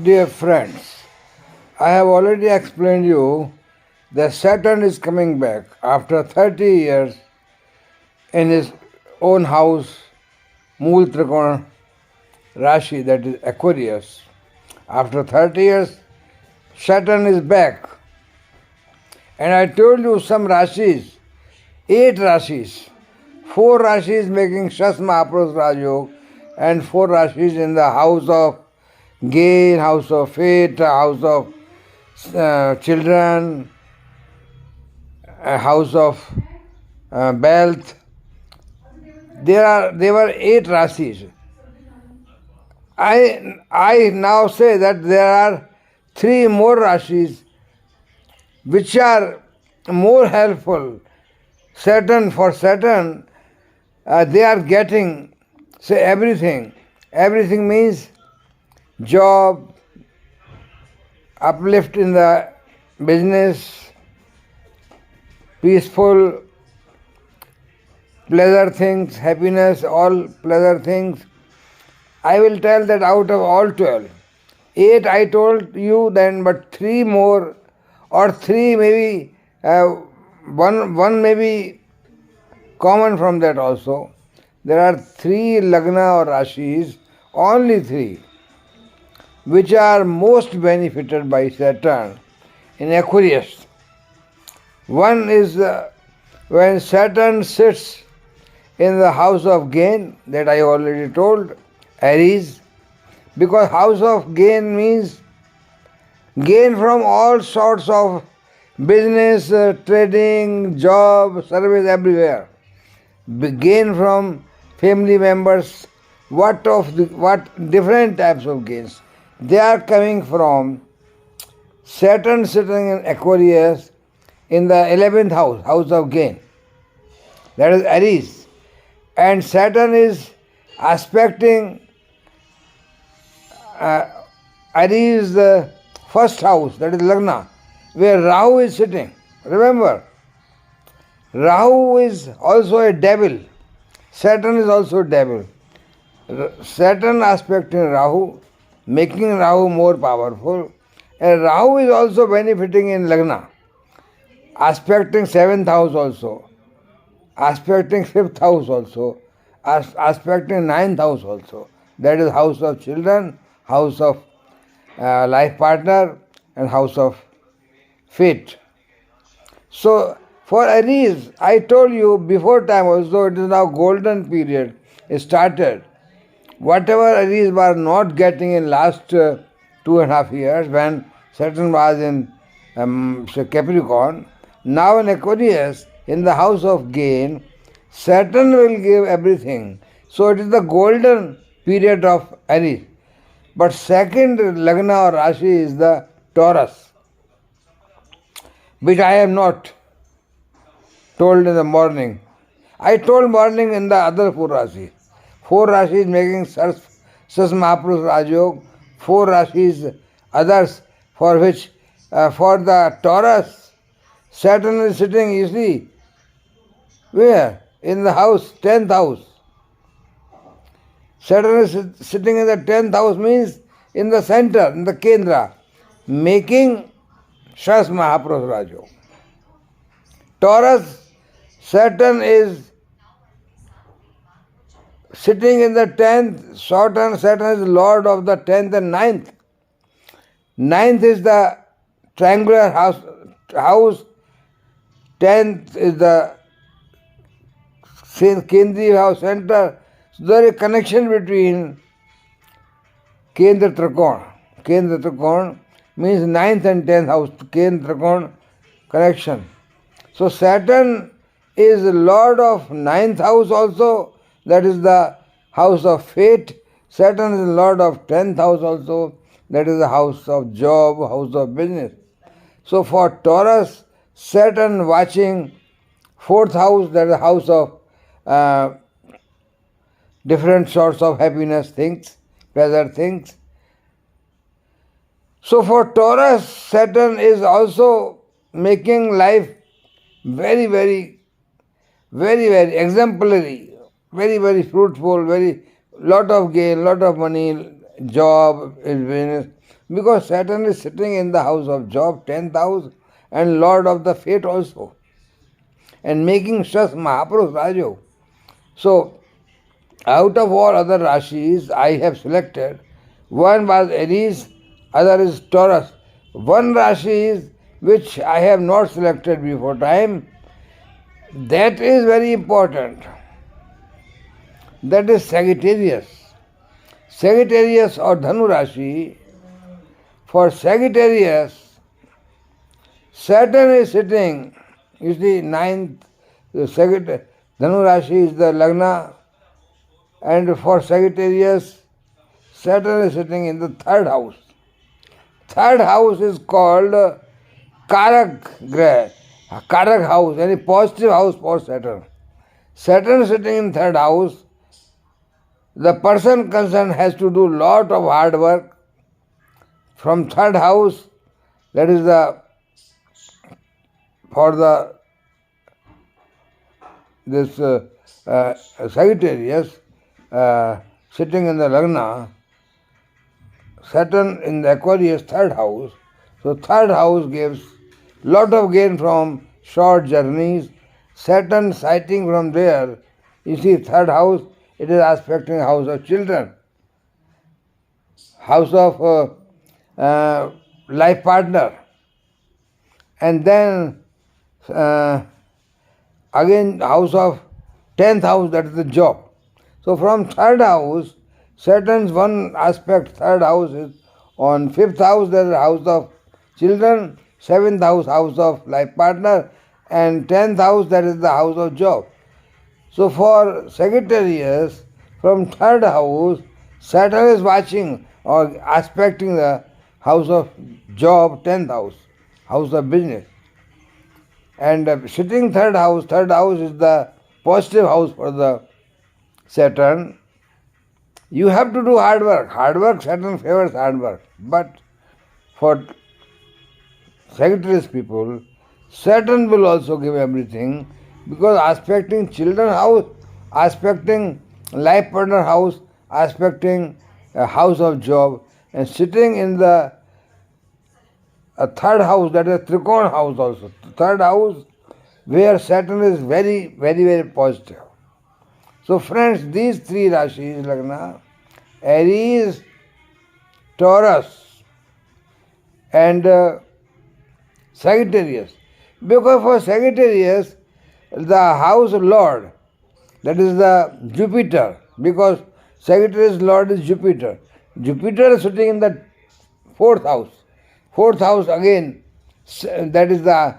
Dear friends, I have already explained you that Saturn is coming back after 30 years in his own house, Mool Trikona Rashi, that is Aquarius. After 30 years, Saturn is back. And I told you some Rashis, 8 Rashis, 4 Rashis making Shas Mahapurus Rajyog, and 4 Rashis in the house of gain, house of fate, house of children, a house of wealth. There were 8 Rashis. I now say that there are 3 more Rashis which are more helpful. For Saturn, they are getting, say, everything. Everything means job, uplift in the business, peaceful, pleasure things, happiness, all pleasure things. I will tell that out of all 12, 8 I told you then, but 3 more, or 3 maybe, one may be common from that also. There are 3 Lagna or Rashis, only 3, which are most benefited by Saturn in Aquarius. One is when Saturn sits in the house of gain, that I already told, Aries, because house of gain means gain from all sorts of business, trading, job, service, everywhere. Gain from family members, what different types of gains. They are coming from Saturn sitting in Aquarius in the 11th house, house of gain. That is Aries. And Saturn is aspecting Aries, the first house, that is Lagna, where Rahu is sitting. Remember, Rahu is also a devil. Saturn is also a devil. Saturn aspecting Rahu, making Rahu more powerful. And Rahu is also benefiting in Lagna, aspecting 7th house also, aspecting 5th house also, aspecting 9th house also. That is house of children, house of life partner, and house of fate. So for Aries, I told you before time also, it is now golden period. It started. Whatever Aries were not getting in last 2.5 years when Saturn was in Capricorn, now in Aquarius, in the house of gain, Saturn will give everything. So it is the golden period of Aries. But second Lagna or Rashi is the Taurus, which I have not told in the morning. I told morning in the other 4 Rashis. 4 Rashis making Sas Mahapurus Rajyog, 4 Rashis others for which, for the Taurus, Saturn is sitting, you see, where? In the house, 10th house. Saturn is sitting in the 10th house means in the center, in the Kendra, making Shas Mahapurus Rajyog. Taurus, Saturn is sitting in the 10th, Saturn is Lord of the 10th and 9th. 9th is the triangular house, 10th is the Kendriya house, center. So there is a connection between Kendra Trikona. Kendra Trikona means 9th and 10th house, Kendra Trikona connection. So Saturn is Lord of 9th house also, that is the house of fate. Saturn is Lord of 10th house also, that is the house of job, house of business. So for Taurus, Saturn watching 4th house, that is the house of different sorts of happiness things, pleasure things. So for Taurus, Saturn is also making life very, very, very, very exemplary, very, very fruitful, very lot of gain, lot of money, job, business. because Saturn is sitting in the house of job, 10th house, and Lord of the fate also, and making stress Mahapurush Rajog. So, out of all other rashis I have selected, one was Aries, other is Taurus. One rashi is which I have not selected before time. That is very important. That is Sagittarius. Sagittarius or Dhanu Rashi. For Sagittarius, Saturn is sitting, you see, ninth, Dhanu Rashi is the Lagna, and for Sagittarius, Saturn is sitting in the third house. Third house is called Karak Grah, Karak house, any positive house for Saturn. Saturn sitting in third house, the person concerned has to do lot of hard work. From third house, that is for this Sagittarius sitting in the Lagna, Saturn in the Aquarius third house. So third house gives lot of gain from short journeys. Saturn sighting from there, you see third house, it is aspecting house of children, house of life partner, and then again house of 10th house, that is the job. So from third house, Saturn's one aspect, third house is on 5th house, that is house of children, 7th house, house of life partner, and 10th house, that is the house of job. So for Sagittarius, from third house, Saturn is watching or aspecting the house of job, 10th house, house of business. And sitting third house is the positive house for the Saturn. You have to do hard work. Hard work, Saturn favors hard work. But for Sagittarius people, Saturn will also give everything, because aspecting children house, aspecting life partner house, aspecting a house of job, and sitting in the third house, that is Trikona house also. Third house where Saturn is very, very, very positive. So friends, these three rashis, Lagna, Aries, Taurus, and Sagittarius. Because for Sagittarius, the house lord, that is the Jupiter, because Sagittarius lord is Jupiter. Jupiter is sitting in the fourth house. Fourth house again, that is the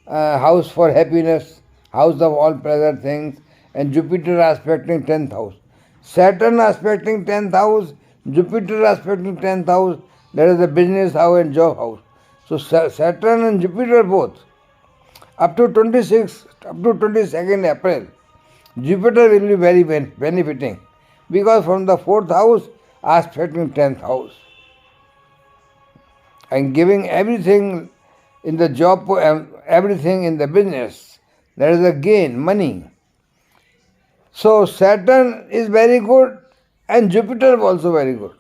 house for happiness, house of all pleasant things, and Jupiter aspecting 10th house. Saturn aspecting 10th house, Jupiter aspecting 10th house, that is the business house and job house. So Saturn and Jupiter both. Up to 22nd April, Jupiter will be very benefiting, because from the 4th house aspecting 10th house, and giving everything in the job, everything in the business. There is a gain, money. So Saturn is very good and Jupiter also very good.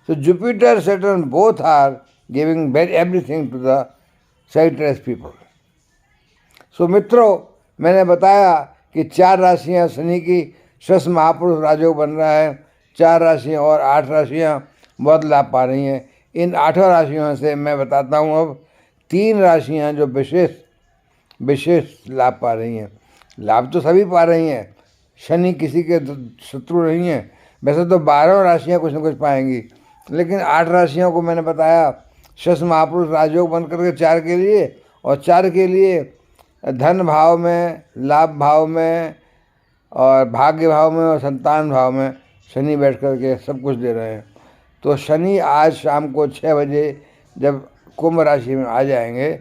So Jupiter, Saturn both are giving everything to the Sagittarius people. So मित्रों, मैंने बताया कि 4 राशियां शनि की शश महापुरुष राजयोग बन रहा है, 4 राशियां और 8 राशियां बहुत लाभ पा रही हैं। इन 8 राशियों से मैं बताता हूँ अब 3 राशियां जो विशेष लाभ पा रही हैं। लाभ तो सभी पा रही हैं, शनि किसी के शत्रु नहीं है। वैसे तो 12 राशियां कुछ न कुछ पाएंगी, लेकिन 8 राशियों को मैंने बताया शश महापुरुष राजयोग बन करके 4 के लिए, और 4 के लिए धन भाव में, लाभ भाव में, और भाग्य भाव में, और संतान भाव में शनि बैठ कर के सब कुछ दे रहे हैं। तो शनि आज शाम को 6 बजे जब कुंभ राशि में आ जाएंगे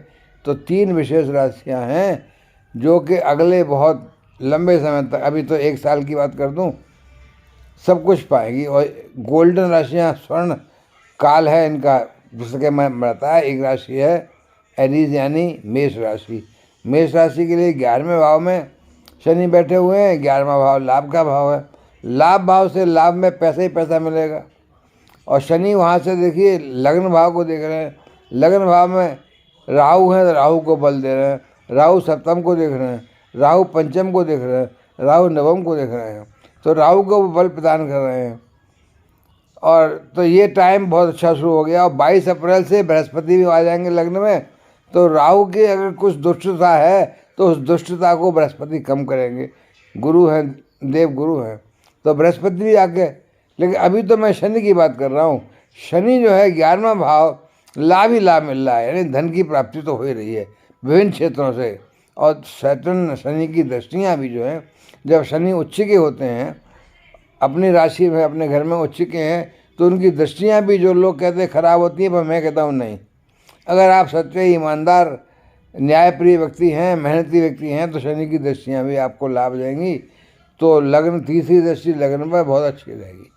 तो 3 विशेष राशियां हैं जो कि अगले बहुत लंबे समय तक, अभी तो 1 साल की बात कर दूं, सब कुछ पाएगी। और गोल्डन राशियां, स्वर्ण काल है इनका, जिसके मैं बताया। एक राशि है एरीज यानी मेष राशि। मेष राशि के लिए 11वें भाव में शनि बैठे हुए हैं। 11वां भाव लाभ का भाव है। लाभ भाव से लाभ में पैसा ही पैसा मिलेगा, और शनि वहाँ से देखिए लग्न भाव को देख रहे हैं, लग्न भाव में राहु है तो राहु को बल दे रहे हैं, राहु सप्तम को देख रहे हैं, राहु पंचम को देख रहे हैं, राहु नवम को देख रहे हैं, तो राहु को बल प्रदान कर रहे हैं। और तो ये टाइम बहुत अच्छा शुरू हो गया। और 22 अप्रैल से बृहस्पति भी आ जाएंगे लग्न में, तो राहु की अगर कुछ दुष्टता है तो उस दुष्टता को बृहस्पति कम करेंगे। गुरु हैं, देव गुरु हैं, तो बृहस्पति भी आके। लेकिन अभी तो मैं शनि की बात कर रहा हूँ। शनि जो है 11वां भाव, लाभ ही लाभ मिल रहा है, यानी धन की प्राप्ति तो हो ही रही है विभिन्न क्षेत्रों से। और सैटर्न शनि की दृष्टियाँ भी जो हैं, जब शनि उच्च के होते हैं अपनी राशि में, अपने घर में उच्च के हैं, तो उनकी दृष्टियाँ भी जो लोग कहते हैं खराब होती हैं, पर मैं कहता हूँ नहीं। अगर आप सच्चे ईमानदार न्यायप्रिय व्यक्ति हैं, मेहनती व्यक्ति हैं, तो शनि की दृष्टियाँ भी आपको लाभ देंगी। तो लग्न, तीसरी दृष्टि लग्न पर बहुत अच्छी रहेगी,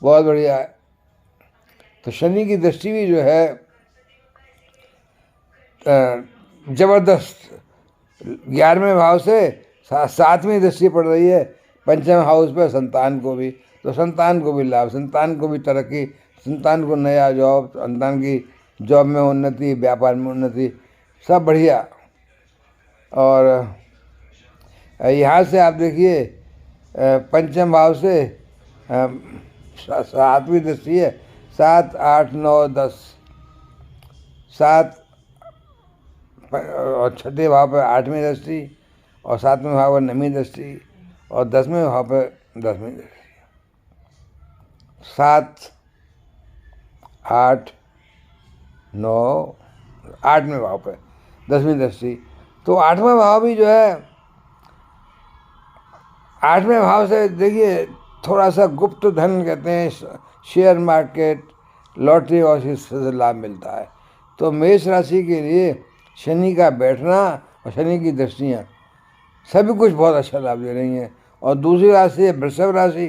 बहुत बढ़िया। तो शनि की दृष्टि भी जो है जबरदस्त, 11वें भाव से 7वीं दृष्टि पड़ रही है पंचम हाउस पर संतान को भी, तो संतान को भी लाभ, संतान को भी तरक्की, संतान को नया जॉब, संतान की जॉब में उन्नति, व्यापार में उन्नति, सब बढ़िया। और यहाँ से आप देखिए पंचम भाव से 7वीं दृष्टि है, 7, 8, 9, 10, 7 और छठे भाव पर 8वीं दृष्टि, और 7वें भाव पर 9वीं दृष्टि, और 10वें भाव पर 10वीं दृष्टि। 7, 8, 9, 8वें भाव पर 10वीं दृष्टि। तो 8वां भाव भी जो है, 8वें भाव से देखिए थोड़ा सा गुप्त धन कहते हैं, शेयर मार्केट, लॉटरी और इससे लाभ मिलता है। तो मेष राशि के लिए शनि का बैठना और शनि की दृष्टियाँ सभी कुछ बहुत अच्छा लाभ दे रही हैं। और दूसरी राशि है वृषभ राशि।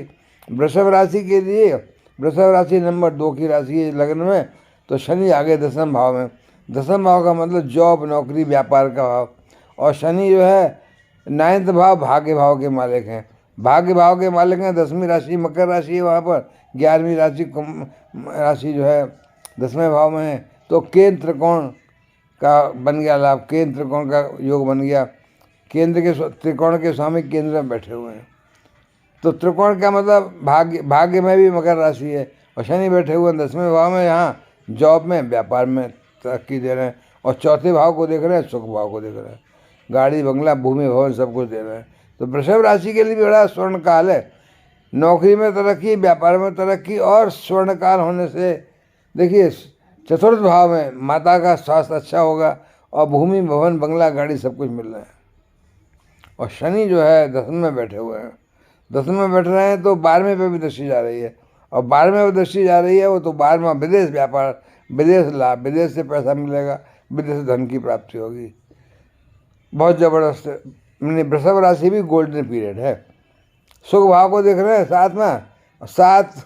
वृषभ राशि के लिए, वृषभ राशि नंबर 2 की राशि है लग्न में, तो शनि आगे 10वें भाव में। 10वें भाव का मतलब जॉब, नौकरी, व्यापार का भाव। और शनि जो है 9th भाव, भाग्य भाव के मालिक हैं। भाग्य भाव के मालिक हैं, 10वीं राशि मकर राशि है, वहाँ पर 11वीं राशि राशि जो है 10वें भाव में है। तो केंद्र त्रिकोण का बन गया लाभ, केंद्र त्रिकोण का योग बन गया। केंद्र के त्रिकोण के स्वामी केंद्र में बैठे हुए हैं, तो त्रिकोण का मतलब भाग्य में भी मकर राशि है, और शनि बैठे हुए हैं 10वें भाव में, यहाँ जॉब में, व्यापार में तरक्की दे रहे हैं। और चौथे भाव को देख रहे हैं, सुख भाव को देख रहे हैं, गाड़ी, बंगला, भूमि, भवन सब कुछ दे रहे हैं। तो वृषभ राशि के लिए भी बड़ा स्वर्ण काल है। नौकरी में तरक्की, व्यापार में तरक्की, और स्वर्ण काल होने से देखिए चतुर्थ भाव में माता का स्वास्थ्य अच्छा होगा, और भूमि, भवन, बंगला, गाड़ी सब कुछ मिल रहे हैं। और शनि जो है 10वें में बैठे हुए हैं, 10वें में बैठ रहे हैं, तो 12वें पे भी दृष्टि जा रही है, और 12वें पे दृष्टि जा रही है वो, तो 12वां विदेश व्यापार, विदेश लाभ, विदेश से पैसा मिलेगा, विदेश से धन की प्राप्ति होगी, बहुत ज़बरदस्त। मैंने वृषभ राशि भी गोल्डन पीरियड है। सुख भाव को देख रहे हैं 7 में, 7,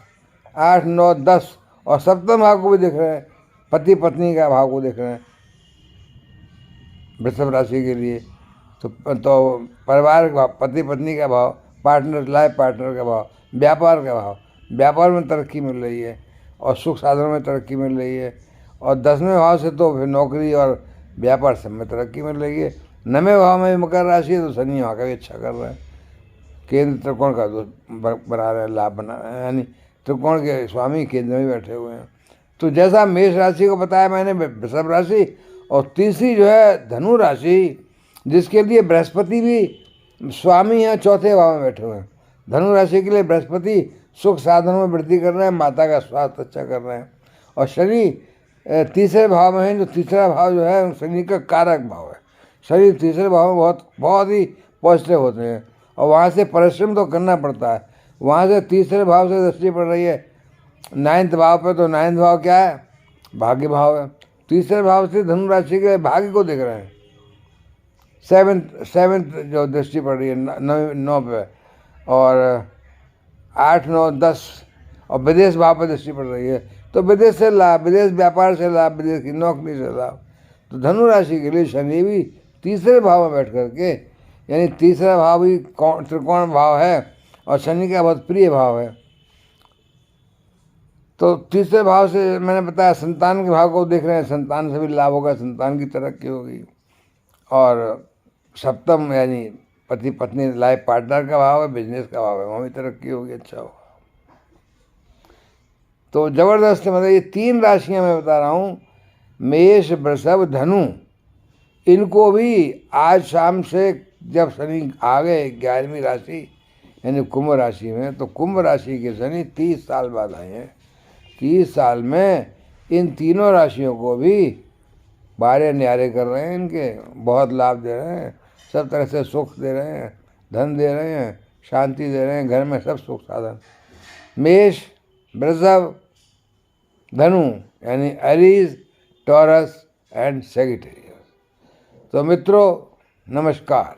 8, 9, 10, और 7वें भाव को भी देख रहे हैं, पति पत्नी का भाव को देख रहे हैं वृषभ राशि के लिए। तो परिवार का भाव, पति पत्नी का भाव, पार्टनर, लाइफ पार्टनर का भाव, व्यापार का भाव, व्यापार में तरक्की मिल रही है, और सुख साधन में तरक्की मिल रही है। और 10वें भाव से तो फिर नौकरी और व्यापार सब में तरक्की मिल रही है। 9वें भाव में भी मकर राशि है, तो शनि वहाँ का भी अच्छा कर रहे हैं, केंद्र त्रिकोण का बना रहे हैं, लाभ बना रहे हैं, यानी त्रिकोण के स्वामी केंद्र में बैठे हुए हैं। तो जैसा मेष राशि को बताया मैंने, वृषभ राशि, और तीसरी जो है धनु राशि, जिसके लिए बृहस्पति भी स्वामी हैं, चौथे भाव में बैठे हुए हैं। धनु राशि के लिए बृहस्पति सुख साधन में वृद्धि कर रहे हैं, माता का स्वास्थ्य अच्छा कर रहे हैं। और शनि तीसरे भाव में है, जो तीसरा भाव जो है शनि का कारक भाव है। शनि तीसरे भाव में बहुत ही पॉजिटिव होते हैं, और वहाँ से परिश्रम तो करना पड़ता है। वहाँ से तीसरे भाव से दृष्टि पड़ रही है 9th भाव पर, तो 9th भाव क्या है? भाग्य भाव है। तीसरे भाव से धनु राशि के भाग्य को देख रहे हैं। 7th जो दृष्टि पड़ रही है 9 पे, और 8, 9, 10, और विदेश भाव पर दृष्टि पड़ रही है, तो विदेश से लाभ, विदेश व्यापार से लाभ, विदेश की नौकरी से लाभ। तो धनु राशि के लिए शनि भी तीसरे भाव में बैठ करके, यानी तीसरा भाव भी त्रिकोण भाव है, और शनि का बहुत प्रिय भाव है। तो तीसरे भाव से मैंने बताया संतान के भाव को देख रहे हैं, संतान से भी लाभ होगा, संतान की तरक्की होगी। और सप्तम यानी पति पत्नी लाइफ पार्टनर का भाव है, बिजनेस का भाव है, वहाँ भी तरक्की होगी, अच्छा होगा। तो जबरदस्त, मतलब ये 3 राशियां मैं बता रहा हूँ, मेष वृषभ धनु, इनको भी आज शाम से जब शनि आ गए 11वीं राशि यानी कुंभ राशि में, तो कुंभ राशि के शनि 30 साल बाद आए हैं। 30 साल में इन तीनों राशियों को भी बारे न्यारे कर रहे हैं, इनके बहुत लाभ दे रहे हैं, सब तरह से सुख दे रहे हैं, धन दे रहे हैं, शांति दे रहे हैं, घर में सब सुख साधन। मेष वृषभ धनु यानी एरीज, टॉरस एंड सेजिटेरियस। तो मित्रों नमस्कार।